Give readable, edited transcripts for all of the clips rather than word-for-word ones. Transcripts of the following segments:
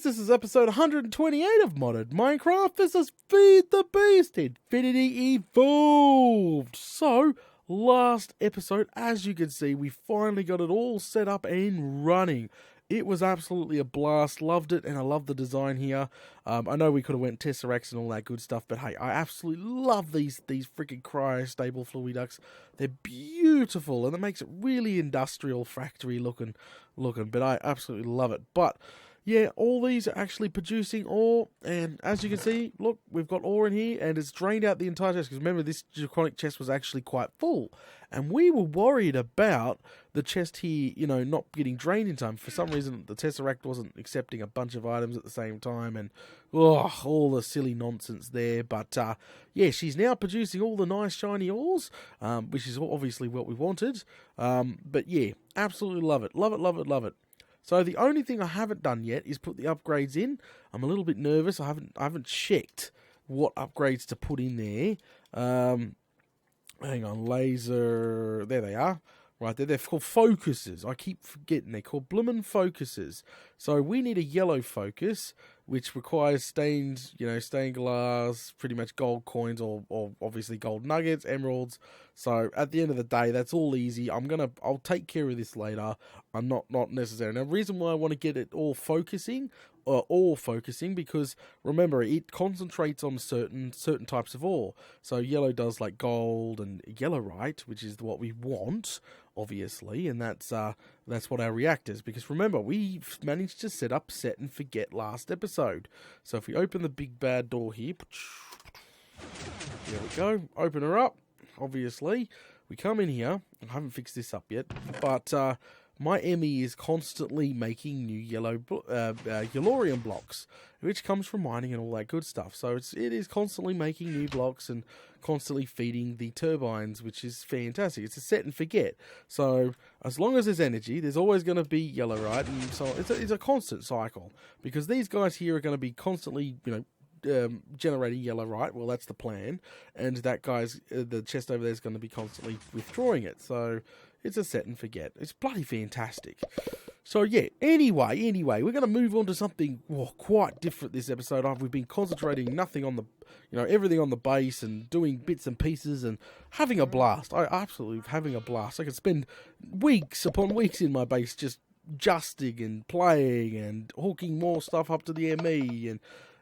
this is episode 128 of Modded Minecraft. This is Feed the Beast, Infinity Evolved. So, last episode, as you can see, we finally got it all set up and running. It was absolutely a blast, loved it, and I love the design here. I know we could have went Tesseracts and all that good stuff, but hey, I absolutely love these freaking cryo-stable Fluiducts. They're beautiful, and it makes it really industrial, factory looking, but I absolutely love it. But yeah, all these are actually producing ore, and as you can see, look, we've got ore in here, and it's drained out the entire chest, because remember, this draconic chest was actually quite full, and we were worried about the chest here, you know, not getting drained in time. For some reason, the Tesseract wasn't accepting a bunch of items at the same time, and all the silly nonsense there, but yeah, she's now producing all the nice shiny ores, which is obviously what we wanted, but yeah, absolutely love it, love it. So the only thing I haven't done yet is put the upgrades in. I'm a little bit nervous. I haven't checked what upgrades to put in there. Hang on, laser. There they are. Right there. They're called focuses. I keep forgetting. They're called bloomin' focuses. So we need a yellow focus, which requires stained glass, pretty much gold coins, or obviously gold nuggets, emeralds. So at the end of the day, that's all easy. I'll take care of this later. I'm not necessary. Now, the reason why I want to get it all focusing, because remember, it concentrates on certain types of ore. So yellow does like gold and yellowite, which is what we want, obviously, and that's what our reactors. Because remember, we managed to set up set and forget last episode. So if we open the big bad door here, there we go. Open her up. Obviously, we come in here. I haven't fixed this up yet, but my Emmy is constantly making new yellorium blocks, which comes from mining and all that good stuff. So it is constantly making new blocks and constantly feeding the turbines, which is fantastic. It's a set and forget. So as long as there's energy, there's always going to be yellorite, and so it's a constant cycle, because these guys here are going to be constantly, generating yellorite. Well, that's the plan, and that guy's the chest over there is going to be constantly withdrawing it. So it's a set and forget. It's bloody fantastic. So yeah, anyway, we're going to move on to something quite different this episode. We've been concentrating nothing on the, everything on the base and doing bits and pieces and having a blast. I absolutely having a blast. I could spend weeks upon weeks in my base just justing and playing and hooking more stuff up to the ME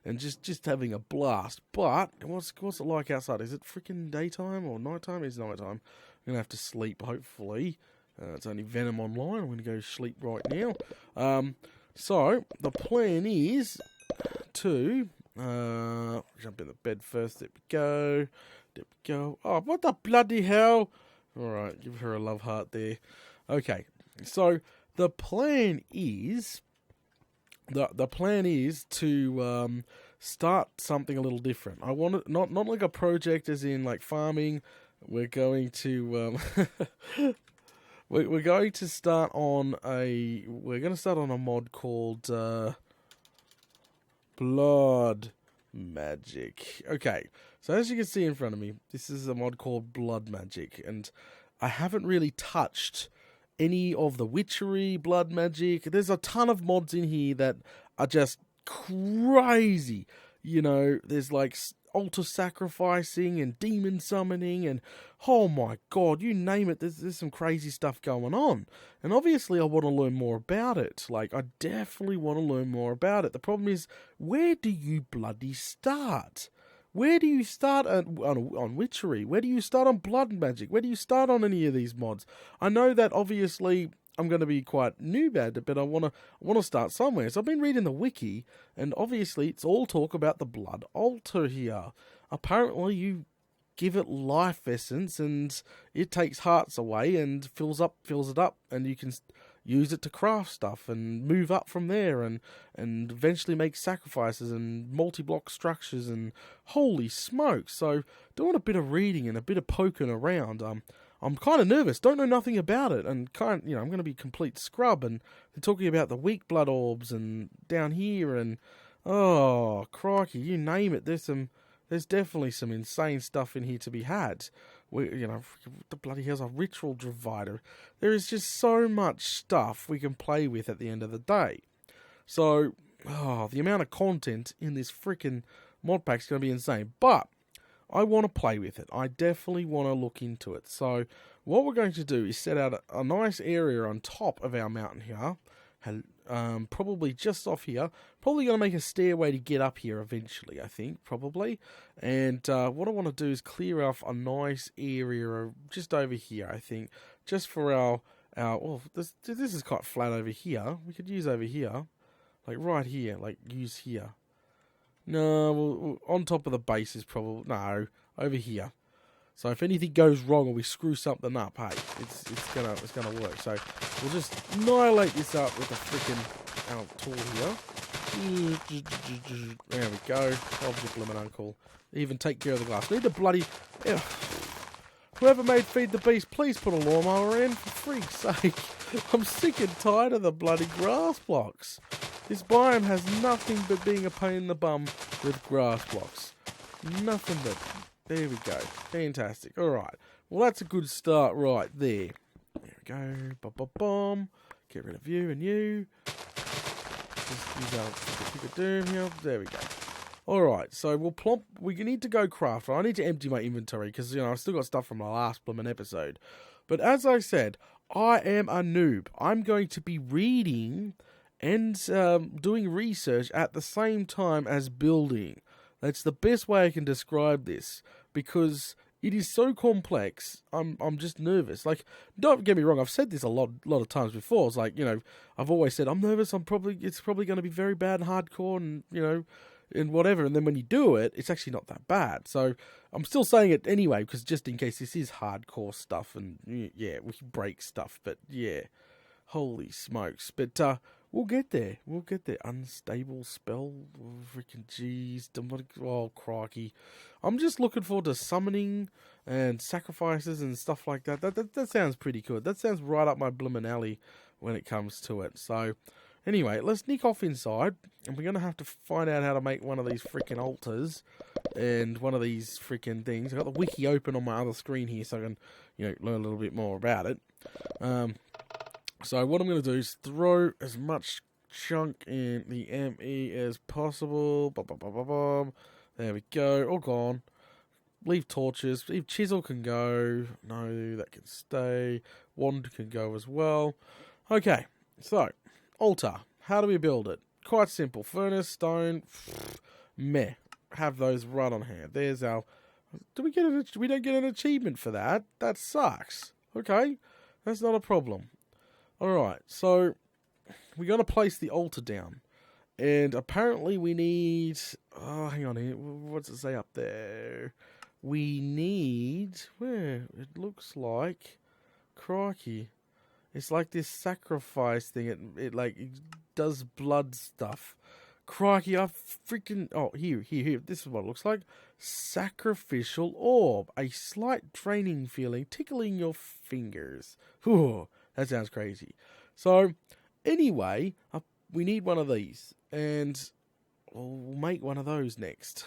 and just having a blast. But what's it like outside? Is it freaking daytime or nighttime? It's nighttime. I'm going to have to sleep, hopefully. It's only Venom Online. I'm going to go sleep right now. So, the plan is to jump in the bed first. There we go. Oh, what the bloody hell? Alright, give her a love heart there. Okay, so the plan is to start something a little different. I want it not like a project as in like farming. We're going to we're going to start on a mod called Blood Magic. Okay, so as you can see in front of me, this is a mod called Blood Magic, and I haven't really touched any of the witchery, blood magic. There's a ton of mods in here that are just crazy. There's like altar sacrificing and demon summoning and oh my god, you name it. There's some crazy stuff going on. And obviously I want to learn more about it. Like, I definitely want to learn more about it. The problem is, where do you bloody start? Where do you start on witchery? Where do you start on blood magic? Where do you start on any of these mods? I know that obviously I'm going to be quite noob at it, but I want to start somewhere. So I've been reading the wiki, and obviously it's all talk about the blood altar here. Apparently you give it life essence, and it takes hearts away and fills it up, and you can use it to craft stuff and move up from there and eventually make sacrifices and multi-block structures, and holy smokes. So doing a bit of reading and a bit of poking around, I'm kind of nervous, don't know nothing about it, and I'm going to be complete scrub, and they're talking about the weak blood orbs and down here, and oh crikey, you name it, there's definitely some insane stuff in here to be had. The bloody hell's a ritual divider. There is just so much stuff we can play with at the end of the day. So Oh, the amount of content in this freaking mod pack is going to be insane. But I want to play with it. I definitely want to look into it. So what we're going to do is set out a nice area on top of our mountain here. Probably just off here. Probably going to make a stairway to get up here eventually, I think, probably. And what I want to do is clear off a nice area just over here, I think. Just for our well, this is quite flat over here. We could use over here. Like right here, like use here. No, well, on top of the base is probably, no, over here. So if anything goes wrong or we screw something up, hey, it's gonna work. So we'll just annihilate this up with a freaking our tool here. There we go. Object limit uncle. Even take care of the glass. We need the bloody. Yeah. Whoever made Feed the Beast, please put a lawnmower in, for freak's sake. I'm sick and tired of the bloody grass blocks. This biome has nothing but being a pain in the bum with grass blocks. Nothing but. There we go. Fantastic. Alright. Well, that's a good start right there. There we go. Bom. Get rid of you and you. Just use our pick of doom here. There we go. Alright, so we'll plump. We need to go craft. I need to empty my inventory because, I've still got stuff from my last blooming episode. But as I said, I am a noob. I'm going to be reading and doing research at the same time as building. That's the best way I can describe this because it is so complex. I'm just nervous. Like, don't get me wrong. I've said this a lot of times before. It's like, I've always said I'm nervous. It's probably going to be very bad and hardcore, and and whatever. And then when you do it, it's actually not that bad. So I'm still saying it anyway because just in case this is hardcore stuff, and yeah, we can break stuff. But yeah, holy smokes. But we'll get there. We'll get there. Unstable spell. Freaking jeez. Oh, crikey. I'm just looking forward to summoning and sacrifices and stuff like that. That sounds pretty good. That sounds right up my bloomin' alley when it comes to it. So, anyway, let's sneak off inside. And we're going to have to find out how to make one of these freaking altars. And one of these freaking things. I've got the wiki open on my other screen here so I can, learn a little bit more about it. So what I'm going to do is throw as much chunk in the ME as possible. There we go. All gone. Leave torches. Leave chisel can go. No, that can stay. Wand can go as well. Okay, so altar. How do we build it? Quite simple. Furnace, stone, meh. Have those right on hand. There's our. We don't get an achievement for that. That sucks. Okay, that's not a problem. Alright, so we're going to place the altar down. And apparently we need... Oh, hang on here. What's it say up there? We need... Where? It looks like... Crikey. It's like this sacrifice thing. It does blood stuff. Crikey, I freaking... Oh, here. This is what it looks like. Sacrificial orb. A slight draining feeling tickling your fingers. Whew. That sounds crazy. So, anyway, we need one of these. And we'll make one of those next.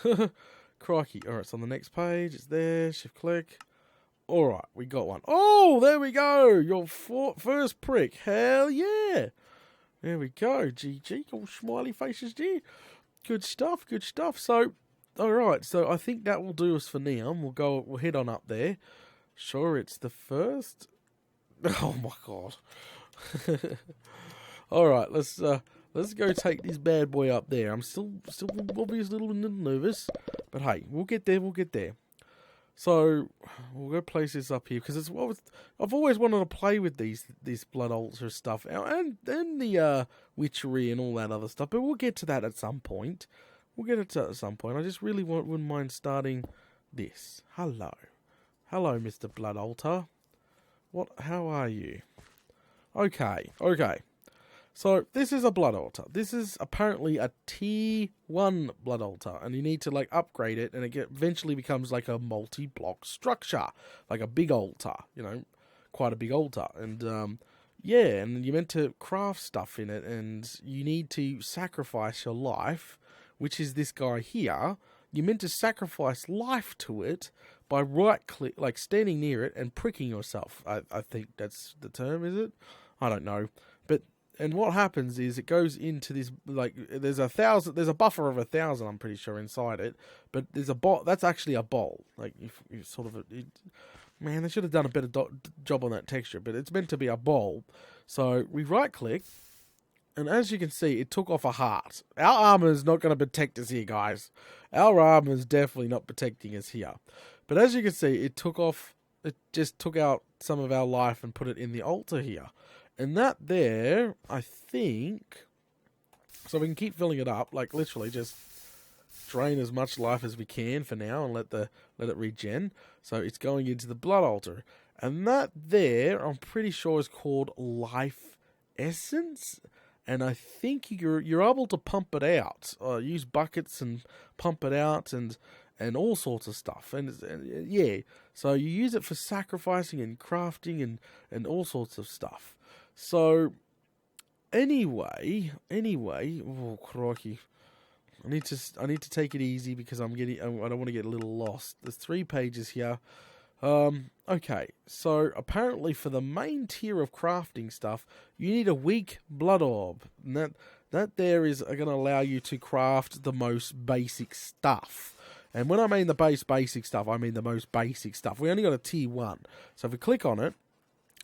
Crikey. Alright, it's on the next page. It's there. Shift click. Alright, we got one. Oh, there we go. Your first prick. Hell yeah. There we go. GG. All smiley faces there. Good stuff. So, alright. So, I think that will do us for now. We'll head on up there. Sure, it's the first... Oh my god. Alright, let's go take this bad boy up there. I'm still obviously a little nervous. But hey, we'll get there. So, we'll go place this up here. Because I've always wanted to play with this blood altar stuff. And the witchery and all that other stuff. But we'll get to that at some point. I just really wouldn't mind starting this. Hello, Mr. Blood Altar. How are you? Okay. So, this is a blood altar. This is apparently a tier 1 blood altar. And you need to, upgrade it. And it eventually becomes, a multi-block structure. Like a big altar. Quite a big altar. And, and you're meant to craft stuff in it. And you need to sacrifice your life. Which is this guy here. You're meant to sacrifice life to it by right-click, standing near it and pricking yourself. I think that's the term, is it? I don't know. But And what happens is it goes into this, like, there's a buffer of 1,000, I'm pretty sure, inside it. But there's a bowl, that's actually a bowl. Like, you sort of, man, they should have done a better job on that texture, but it's meant to be a bowl. So we right click, and as you can see, it took off a heart. Our armor is not going to protect us here, guys. Our armor is definitely not protecting us here. But as you can see, it just took out some of our life and put it in the altar here. And that there, I think, so we can keep filling it up, like literally just drain as much life as we can for now and let it regen. So it's going into the blood altar. And that there, I'm pretty sure, is called life essence. And I think you're able to pump it out. Use buckets and pump it out and all sorts of stuff. And yeah, so you use it for sacrificing and crafting and all sorts of stuff. So anyway, oh crikey, I need to take it easy because I don't want to get a little lost. There's 3 pages here. Okay, so apparently for the main tier of crafting stuff, you need a weak blood orb. And that there is going to allow you to craft the most basic stuff. And when I mean the basic stuff, I mean the most basic stuff. We only got a tier 1. So if we click on it,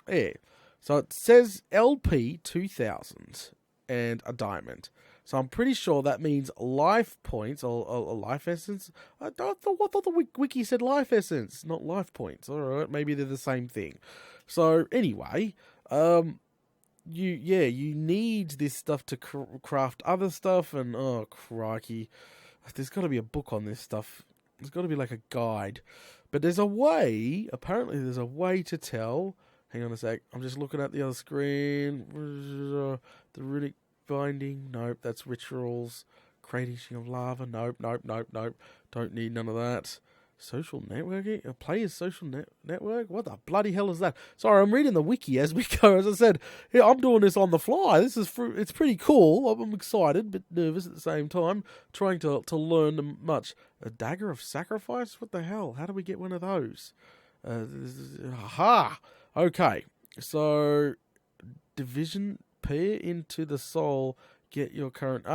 yeah. So it says LP 2000 and a diamond. So I'm pretty sure that means life points or life essence. I thought the wiki said life essence, not life points. All right, maybe they're the same thing. So anyway, you need this stuff to craft other stuff, and oh crikey, there's got to be a book on this stuff. There's got to be like a guide, but there's a way. Apparently, there's a way to tell. Hang on a sec. I'm just looking at the other screen. The runic binding. Nope, that's rituals. Creating of lava. Nope. Don't need none of that. Social networking? A player's social network? What the bloody hell is that? Sorry, I'm reading the wiki as we go. As I said, yeah, I'm doing this on the fly. It's pretty cool. I'm excited, but nervous at the same time. Trying to learn much. A dagger of sacrifice? What the hell? How do we get one of those? Aha! Okay, so division, peer into the soul, get your current...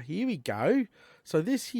here we go. So this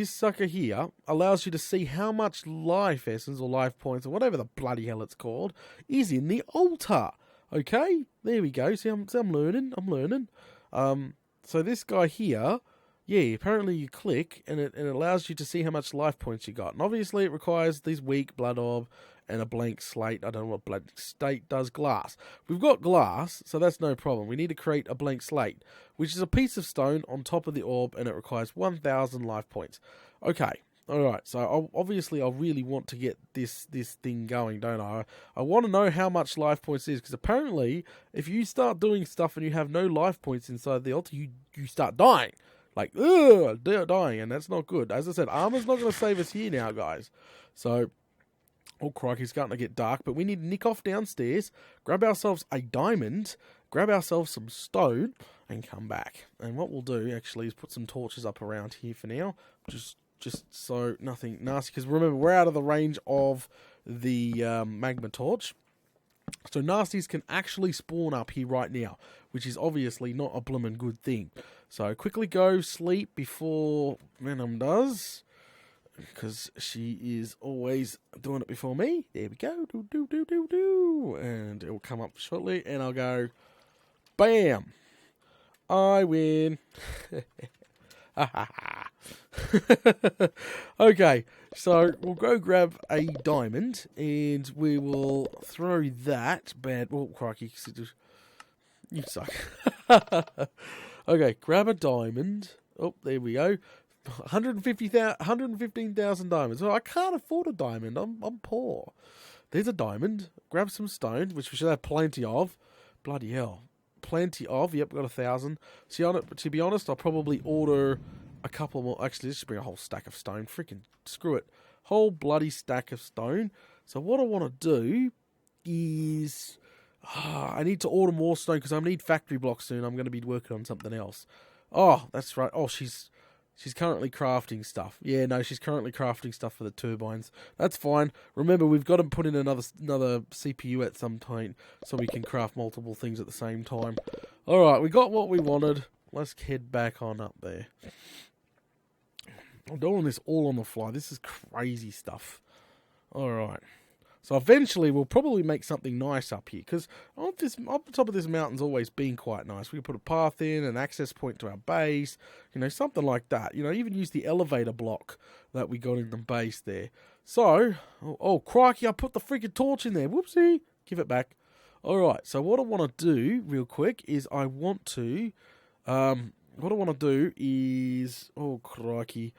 sucker here, allows you to see how much life essence or life points or whatever the bloody hell it's called is in the altar. Okay, there we go. See, I'm learning. So this guy here, yeah, apparently you click and it allows you to see how much life points you got. And obviously it requires these weak blood orb and a blank slate. I don't know what blank slate does. Glass. We've got glass, so that's no problem. We need to create a blank slate, which is a piece of stone on top of the orb, and it requires 1,000 life points. Okay, alright, so obviously I really want to get this thing going, don't I? I want to know how much life points is, because apparently, if you start doing stuff and you have no life points inside the altar, you start dying. Like, they're dying, and that's not good. As I said, armor's not going to save us here now, guys. So... oh, crikey, it's starting to get dark, but we need to nick off downstairs, grab ourselves a diamond, grab ourselves some stone, and come back. And what we'll do, actually, is put some torches up around here for now, just so nothing nasty, because remember, we're out of the range of the magma torch, so nasties can actually spawn up here right now, which is obviously not a bloomin' good thing. So quickly go sleep before Venom does, because she is always doing it before me. There we go. Do. And it will come up shortly, and I'll go, bam. I win. Okay, so we'll go grab a diamond, and we will throw that bad... oh, crikey. You suck. Okay, grab a diamond. Oh, there we go. 115,000 diamonds. Well, I can't afford a diamond. I'm poor. There's a diamond. Grab some stone, which we should have plenty of. Bloody hell. Plenty of. Yep, got 1,000. See, to be honest, I'll probably order a couple more. Actually, let's just bring a whole stack of stone. Freaking screw it. Whole bloody stack of stone. So what I want to do is... I need to order more stone because I need factory blocks soon. I'm going to be working on something else. Oh, that's right. Oh, she's She's currently crafting stuff. Yeah, no, she's currently crafting stuff for the turbines. That's fine. Remember, we've got to put in another CPU at some point so we can craft multiple things at the same time. Alright, we got what we wanted. Let's head back on up there. I'm doing this all on the fly. This is crazy stuff. Alright. So eventually we'll probably make something nice up here, because up the top of this mountain's always been quite nice. We can put a path in, an access point to our base, something like that. Even use the elevator block that we got in the base there. So, oh crikey, I put the freaking torch in there. Whoopsie. Give it back. Alright, so what I want to do real quick is oh crikey,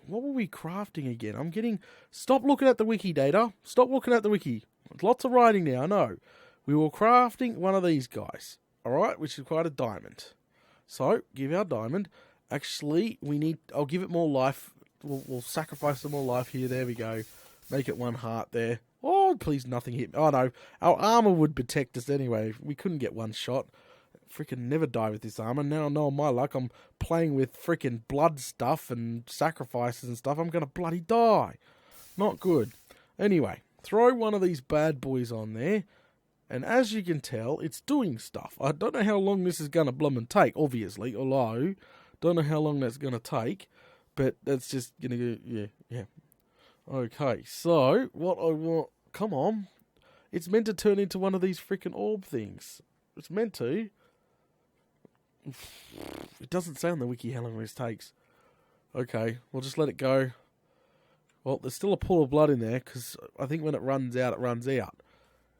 what were we crafting again? Stop looking at the wiki, Data. Stop looking at the wiki. Lots of writing now, I know. We were crafting one of these guys, alright, which is quite a diamond. So, give our diamond. Actually, I'll give it more life. We'll sacrifice some more life here. There we go. Make it 1 heart there. Oh, please nothing hit me. Oh no, our armor would protect us anyway. We couldn't get 1 shot. Freaking never die with this armor. Now I know my luck. I'm playing with freaking blood stuff and sacrifices and stuff. I'm going to bloody die. Not good. Anyway, throw one of these bad boys on there. And as you can tell, it's doing stuff. I don't know how long this is going to blummin' take, obviously. Although, don't know how long that's going to take. But that's just going to go, yeah. Okay, so, what I want... Come on. It's meant to turn into one of these freaking orb things. It's meant to. It doesn't say on the wiki how long this takes. Okay, we'll just let it go. Well, there's still a pool of blood in there, because I think when it runs out, it runs out.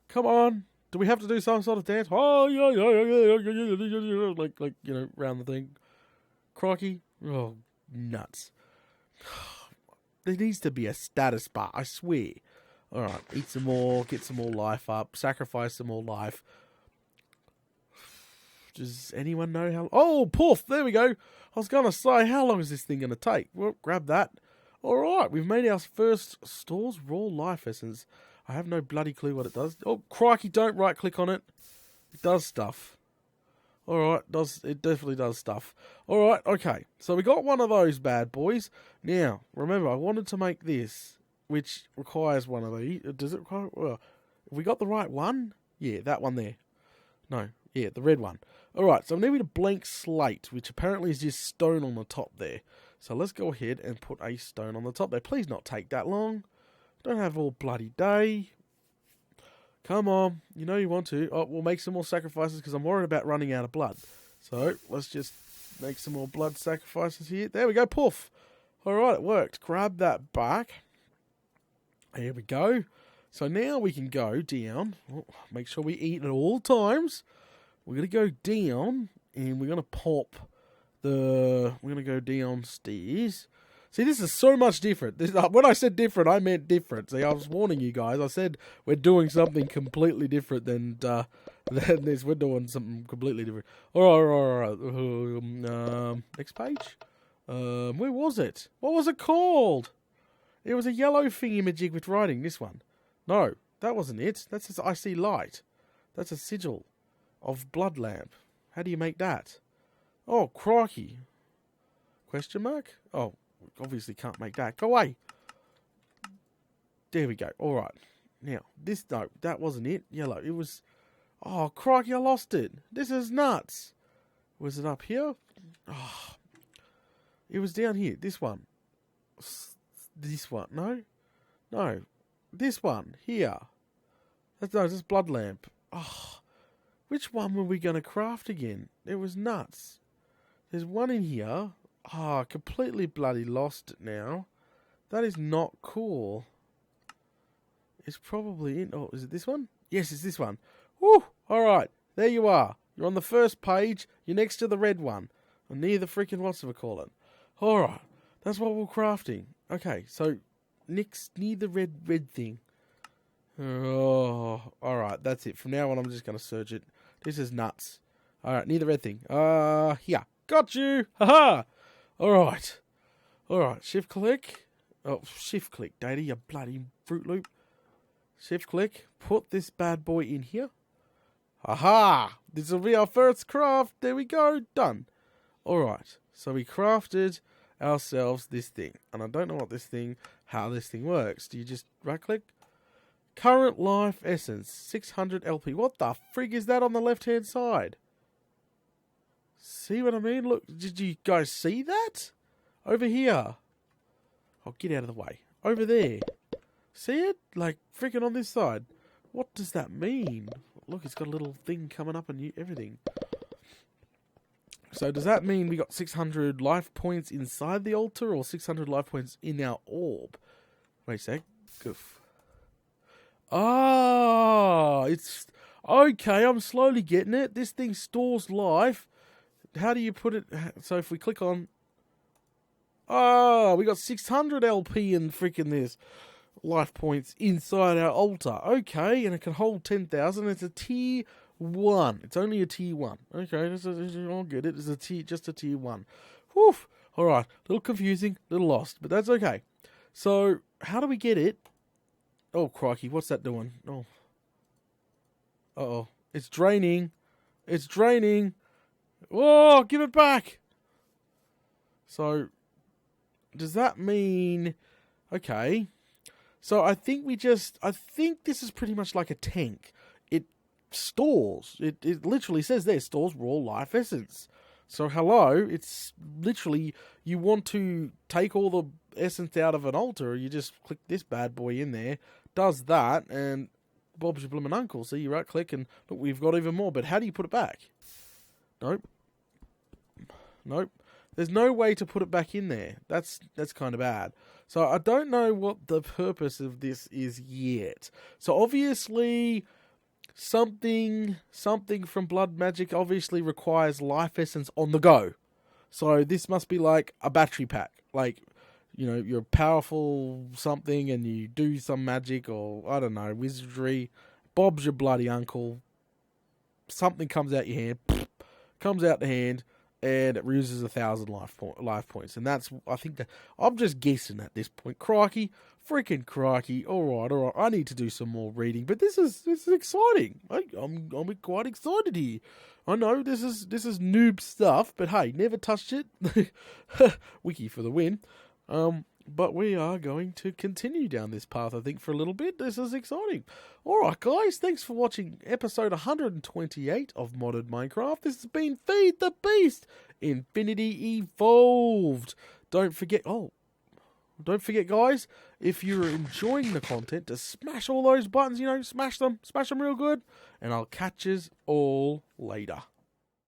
Come on. Do we have to do some sort of dance? Oh, yeah. Like, round the thing. Crikey. Oh, nuts. There needs to be a status bar, I swear. Alright, eat some more, get some more life up, sacrifice some more life. Does anyone know how... Oh, poof, there we go. I was going to say, how long is this thing going to take? Well, grab that. Alright, we've made our first stores raw life essence. I have no bloody clue what it does. Oh, crikey, don't right click on it. It does stuff. Alright, it definitely does stuff. Alright, okay. So we got one of those bad boys. Now, remember, I wanted to make this, which requires one of these. Does it require... Well, have we got the right one? Yeah, that one there. No, yeah, the red one. Alright, so I'm needing a blank slate, which apparently is just stone on the top there. So let's go ahead and put a stone on the top there. Please not take that long. Don't have all bloody day. Come on, you know you want to. Oh, we'll make some more sacrifices because I'm worried about running out of blood. So, let's just make some more blood sacrifices here. There we go, poof. Alright, it worked. Grab that back. There we go. So now we can go down. Oh, make sure we eat at all times. We're going to go down and we're going to pop we're going to go downstairs. See, this is so much different. When I said different, I meant different. See, I was warning you guys. I said we're doing something completely different than this. We're doing something completely different. All right. Next page. Where was it? What was it called? It was a yellow thingy-majig with writing. This one. No, that wasn't it. That says I see light. That's a sigil of blood lamp. How do you make that? Oh, crikey. Question mark? Oh. Obviously can't make that. Go away. There we go. Alright. Now, no, that wasn't it. Yellow. It was... Oh, crikey, I lost it. This is nuts. Was it up here? Oh, it was down here. This one. This one. No? No. This one. Here. No, this blood lamp. Oh, which one were we going to craft again? It was nuts. There's one in here. Oh, completely bloody lost it now. That is not cool. It's probably in... Oh, is it this one? Yes, it's this one. Woo! Alright, there you are. You're on the first page. You're next to the red one. Or near the freaking what's-it-call-it. Alright, that's what we're crafting. Okay, so next, near the red thing. Oh, alright, that's it. From now on, I'm just going to search it. This is nuts. Alright, near the red thing. Here. Got you! Haha! Alright. Alright, shift click. Oh, shift click, Data, you bloody Fruit Loop. Shift click. Put this bad boy in here. Aha! This will be our first craft. There we go. Done. Alright, so we crafted ourselves this thing. And I don't know how this thing works. Do you just right click? Current life essence, 600 LP. What the frig is that on the left hand side? See what I mean? Look, did you guys see that? Over here. Oh, get out of the way. Over there. See it? Like, freaking on this side. What does that mean? Look, it's got a little thing coming up and everything. So does that mean we got 600 life points inside the altar or 600 life points in our orb? Wait a sec. Goof. Ah, it's... Okay, I'm slowly getting it. This thing stores life. How do you put it? So if we click on... Oh, we got 600 LP in freaking this life points inside our altar. Okay, and it can hold 10,000. It's a tier 1. It's only a tier 1. Okay, I'll get it. It's just a tier 1. Whew. Alright, a little confusing, a little lost, but that's okay. So, how do we get it? Oh, crikey, what's that doing? Oh. Uh-oh. It's draining. It's draining. Whoa, give it back. So, does that mean... Okay. So, I think this is pretty much like a tank. It stores. It literally says there, stores raw life essence. So, hello, it's literally, you want to take all the essence out of an altar, you just click this bad boy in there, does that, and Bob's your bloomin' uncle. So you right click and look, we've got even more. But how do you put it back? Nope. Nope. There's no way to put it back in there. That's kind of bad. So I don't know what the purpose of this is yet. So obviously something from blood magic obviously requires life essence on the go. So this must be like a battery pack. Like, you know, you're powerful something and you do some magic or, I don't know, wizardry. Bob's your bloody uncle. Something comes out your hand. Comes out the hand. And it uses 1,000 life points. And that's, I think, I'm just guessing at this point. Crikey. Freaking crikey. Alright. I need to do some more reading. But this is exciting. I'm quite excited here. I know this is noob stuff. But hey, never touched it. Wiki for the win. But we are going to continue down this path, I think, for a little bit. This is exciting. Alright, guys, thanks for watching episode 128 of Modded Minecraft. This has been Feed the Beast, Infinity Evolved. Don't forget, guys, if you're enjoying the content, to smash all those buttons, smash them real good. And I'll catch yous all later.